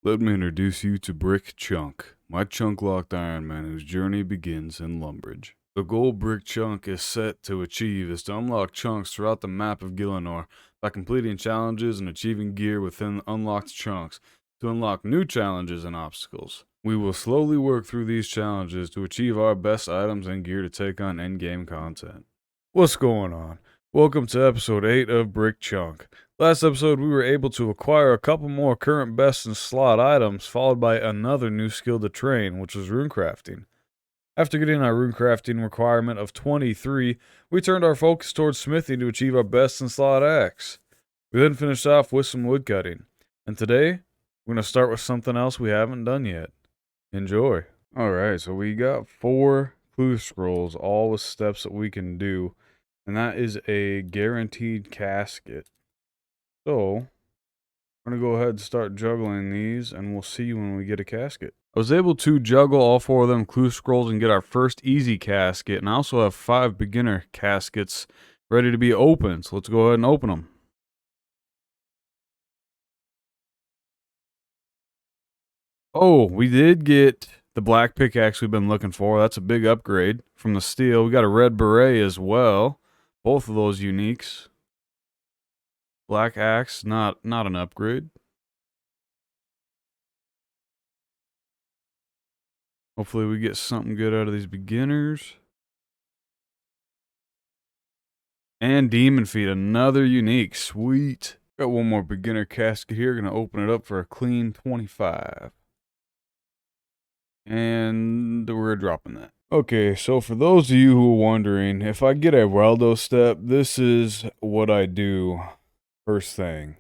Let me introduce you to Brick Chunk, my chunk-locked Ironman whose journey begins in Lumbridge. The goal Brick Chunk is set to achieve is to unlock chunks throughout the map of Gillinor by completing challenges and achieving gear within unlocked chunks to unlock new challenges and obstacles. We will slowly work through these challenges to achieve our best items and gear to take on endgame content. What's going on? Welcome to episode 8 of Brick Chunk. Last episode, we were able to acquire a couple more current best and slot items, followed by another new skill to train, which was runecrafting. After getting our runecrafting requirement of 23, we turned our focus towards smithing to achieve our best and slot axe. We then finished off with some woodcutting. And today, we're going to start with something else we haven't done yet. Enjoy. Alright, so we got 4 clue scrolls, all with steps that we can do. And that is a guaranteed casket. So, we're going to go ahead and start juggling these, and we'll see when we get a casket. I was able to juggle all 4 of them clue scrolls and get our first easy casket, and I also have 5 beginner caskets ready to be opened. So let's go ahead and open them. Oh, we did get the black pickaxe we've been looking for. That's a big upgrade from the steel. We got a red beret as well. Both of those uniques. Black axe, not an upgrade. Hopefully we get something good out of these beginners. And demon feet, another unique. Sweet. Got one more beginner casket here. Gonna open it up for a clean 25. And we're dropping that. Okay, so for those of you who are wondering, if I get a weldo step, this is what I do. First thing,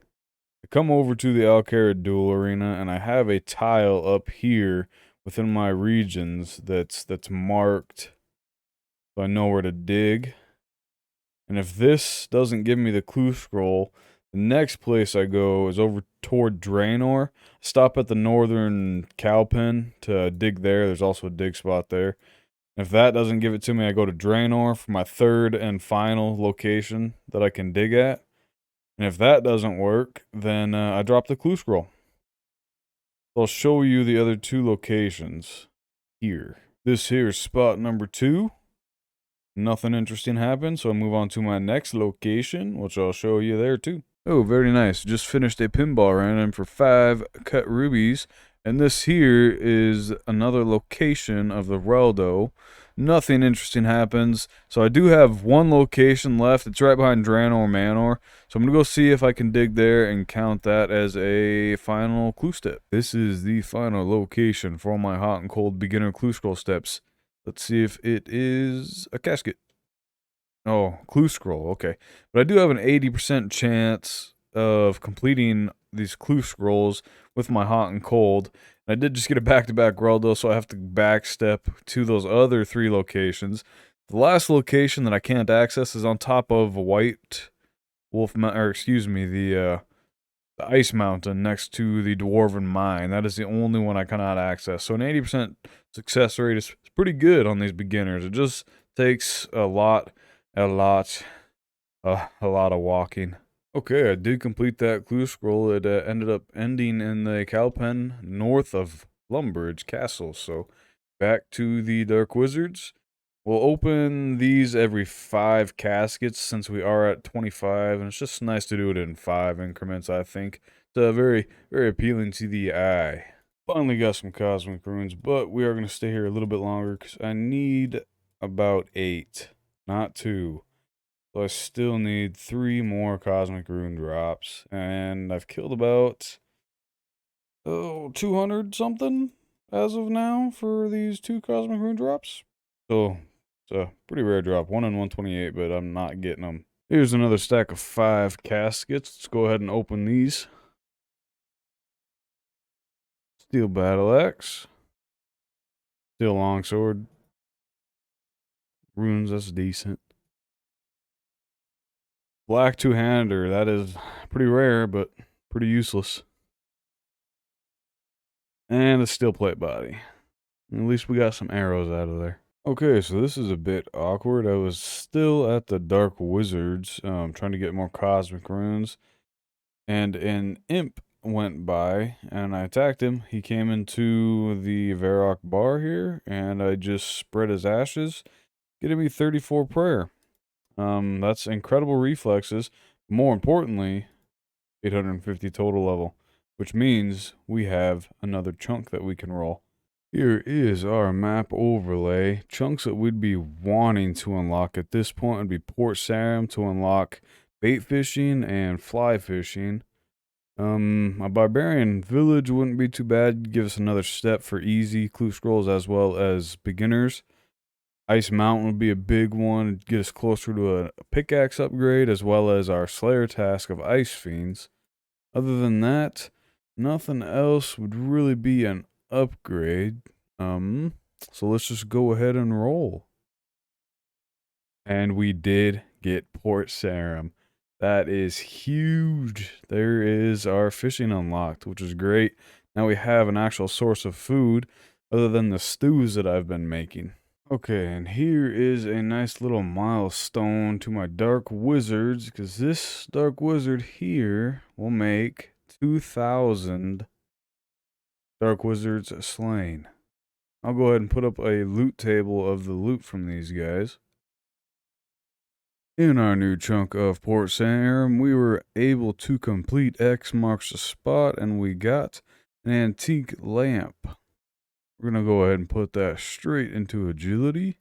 I come over to the Alcara Duel Arena, and I have a tile up here within my regions that's marked, so I know where to dig. And if this doesn't give me the clue scroll, the next place I go is over toward Draenor. Stop at the northern cow pen to dig there. There's also a dig spot there. And if that doesn't give it to me, I go to Draenor for my third and final location that I can dig at. And if that doesn't work, then I drop the clue scroll. I'll show you the other 2 locations here. This here is spot number 2. Nothing interesting happened, so I move on to my next location, which I'll show you there too. Oh, very nice. Just finished a pinball random for 5 cut rubies. And this here is another location of the Reldo. Nothing interesting happens. So I do have 1 location left. It's right behind Draenor Manor. So I'm going to go see if I can dig there and count that as a final clue step. This is the final location for all my hot and cold beginner clue scroll steps. Let's see if it is a casket. Oh, clue scroll. Okay. But I do have an 80% chance of completing these clue scrolls with my hot and cold. And I did just get a back-to-back Reldo, so I have to backstep to those other 3 locations. The last location that I can't access is on top of White Wolf, or excuse me, the Ice Mountain next to the Dwarven Mine. That is the only one I cannot access. So an 80% success rate is pretty good on these beginners. It just takes a lot of walking. Okay, I did complete that clue scroll. It ended up ending in the Cowpen north of Lumbridge Castle. So back to the Dark Wizards. We'll open these every 5 caskets since we are at 25, and it's just nice to do it in 5 increments, I think. It's very, very appealing to the eye. Finally got some cosmic runes, but we are going to stay here a little bit longer because I need about 8, not 2. So I still need 3 more cosmic rune drops, and I've killed about 200 something as of now for these 2 cosmic rune drops. So it's a pretty rare drop, 1 in 128, but I'm not getting them. Here's another stack of 5 caskets. Let's go ahead and open these. Steel battle axe. Steel longsword. Runes, that's decent. Black two-hander, that is pretty rare, but pretty useless. And a steel plate body. At least we got some arrows out of there. Okay, so this is a bit awkward. I was still at the Dark Wizards, trying to get more cosmic runes. And an imp went by and I attacked him. He came into the Varrock bar here, and I just spread his ashes, getting me 34 prayer. That's incredible reflexes. More importantly, 850 total level, which means we have another chunk that we can roll. Here is our map overlay. Chunks that we'd be wanting to unlock at this point would be Port Sarim to unlock bait fishing and fly fishing. A barbarian village wouldn't be too bad. Give us another step for easy clue scrolls as well as beginners. Ice Mountain would be a big one. It'd get us closer to a pickaxe upgrade as well as our Slayer task of Ice Fiends. Other than that, nothing else would really be an upgrade. So let's just go ahead and roll. And we did get Port Sarim. That is huge. There is our fishing unlocked, which is great. Now we have an actual source of food other than the stews that I've been making. Okay, and here is a nice little milestone to my Dark Wizards, because this Dark Wizard here will make 2,000 Dark Wizards slain. I'll go ahead and put up a loot table of the loot from these guys. In our new chunk of Port Sarim, we were able to complete X marks the spot, and we got an antique lamp. We're going to go ahead and put that straight into agility.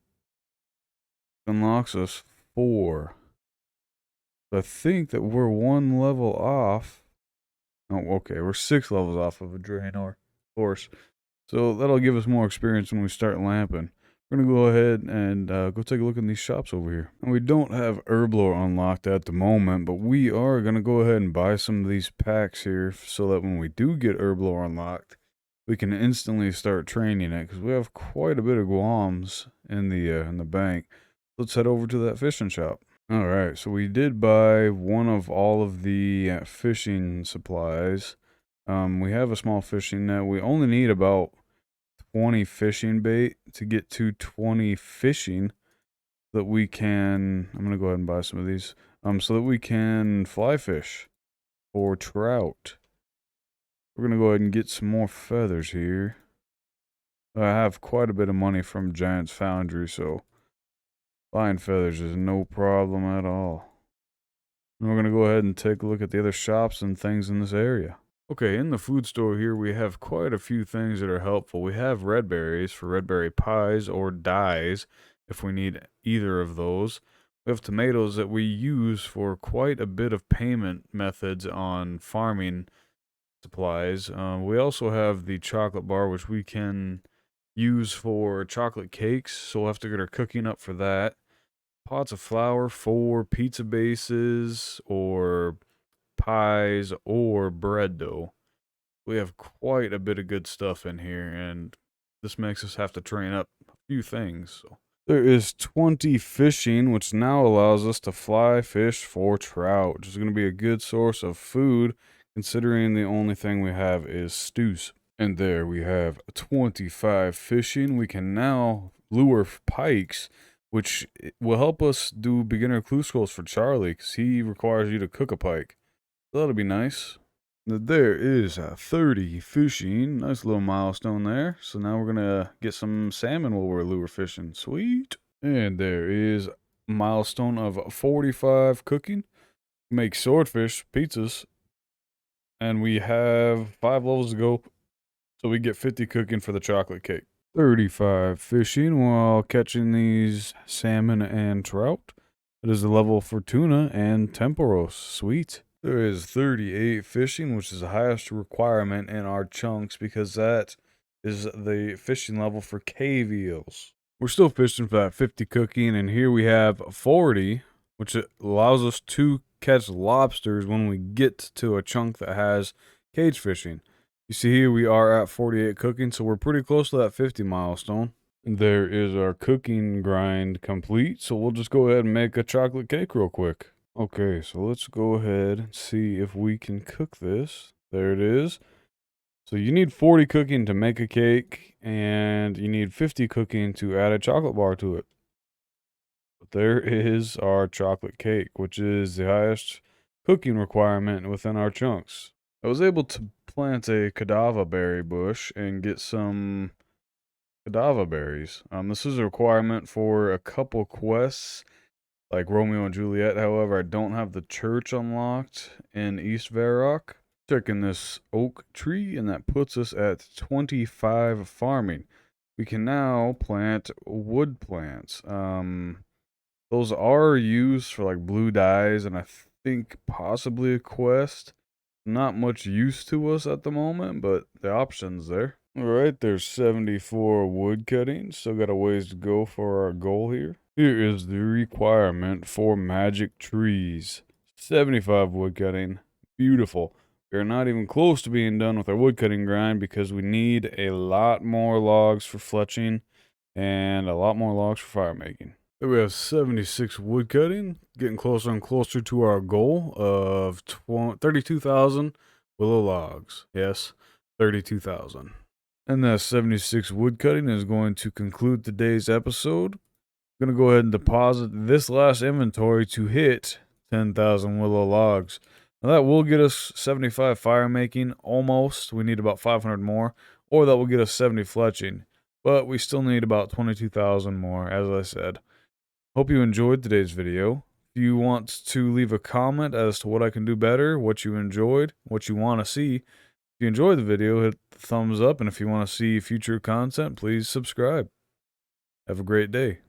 Unlocks us 4. I think that we're 1 level off. Oh, okay, we're 6 levels off of a Draenor, of course. So that'll give us more experience when we start lamping. We're going to go ahead and go take a look in these shops over here. And we don't have Herblore unlocked at the moment, but we are going to go ahead and buy some of these packs here so that when we do get Herblore unlocked, we can instantly start training it, because we have quite a bit of Guams in the bank. Let's head over to that fishing shop. Alright, so we did buy one of all of the fishing supplies. We have a small fishing net. We only need about 20 fishing bait to get to 20 fishing that we can, I'm going to go ahead and buy some of these, so that we can fly fish or trout. We're going to go ahead and get some more feathers here. I have quite a bit of money from Giant's Foundry, so buying feathers is no problem at all. And we're going to go ahead and take a look at the other shops and things in this area. Okay, in the food store here, we have quite a few things that are helpful. We have red berries for red berry pies or dyes, if we need either of those. We have tomatoes that we use for quite a bit of payment methods on farming supplies. We also have the chocolate bar, which we can use for chocolate cakes, so we'll have to get our cooking up for that. Pots of flour for pizza bases or pies or bread dough. We have quite a bit of good stuff in here, and this makes us have to train up a few things. So there is 20 fishing, which now allows us to fly fish for trout, which is going to be a good source of food, considering the only thing we have is stews. And there we have 25 fishing. We can now lure pikes, which will help us do beginner clue scrolls for Charlie, because he requires you to cook a pike. That'll be nice. There is 30 fishing. Nice little milestone there. So now we're going to get some salmon while we're lure fishing. Sweet. And there is a milestone of 45 cooking. Make swordfish pizzas. And we have 5 levels to go. So we get 50 cooking for the chocolate cake. 35 fishing while catching these salmon and trout. It is the level for tuna and temporos. Sweet. There is 38 fishing, which is the highest requirement in our chunks, because that is the fishing level for cave eels. We're still fishing for that 50 cooking, and here we have 40, which allows us to catch lobsters when we get to a chunk that has cage fishing. You see here we are at 48 cooking, so we're pretty close to that 50 milestone. And there is our cooking grind complete, so we'll just go ahead and make a chocolate cake real quick. Okay, so let's go ahead and see if we can cook this. There it is. So you need 40 cooking to make a cake, and you need 50 cooking to add a chocolate bar to it. But there is our chocolate cake, which is the highest cooking requirement within our chunks. I was able to plant a cadaver berry bush and get some cadaver berries. This is a requirement for a couple quests, like Romeo and Juliet. However, I don't have the church unlocked in East Varrock. Checking this oak tree, and that puts us at 25 farming. We can now plant wood plants. Those are used for like blue dyes, and I think possibly a quest. Not much use to us at the moment, but the option's there. Alright, there's 74 wood cutting. Still got a ways to go for our goal here. Here is the requirement for magic trees. 75 wood cutting. Beautiful. We're not even close to being done with our wood cutting grind because we need a lot more logs for fletching and a lot more logs for fire making. There we have 76 wood cutting, getting closer and closer to our goal of 32,000 willow logs. Yes, 32,000. And that 76 wood cutting is going to conclude today's episode. I'm going to go ahead and deposit this last inventory to hit 10,000 willow logs. Now that will get us 75 fire making, almost. We need about 500 more, or that will get us 70 fletching. But we still need about 22,000 more, as I said. Hope you enjoyed today's video. If you want to leave a comment as to what I can do better, what you enjoyed, what you want to see, if you enjoyed the video, hit the thumbs up, and if you want to see future content, please subscribe. Have a great day.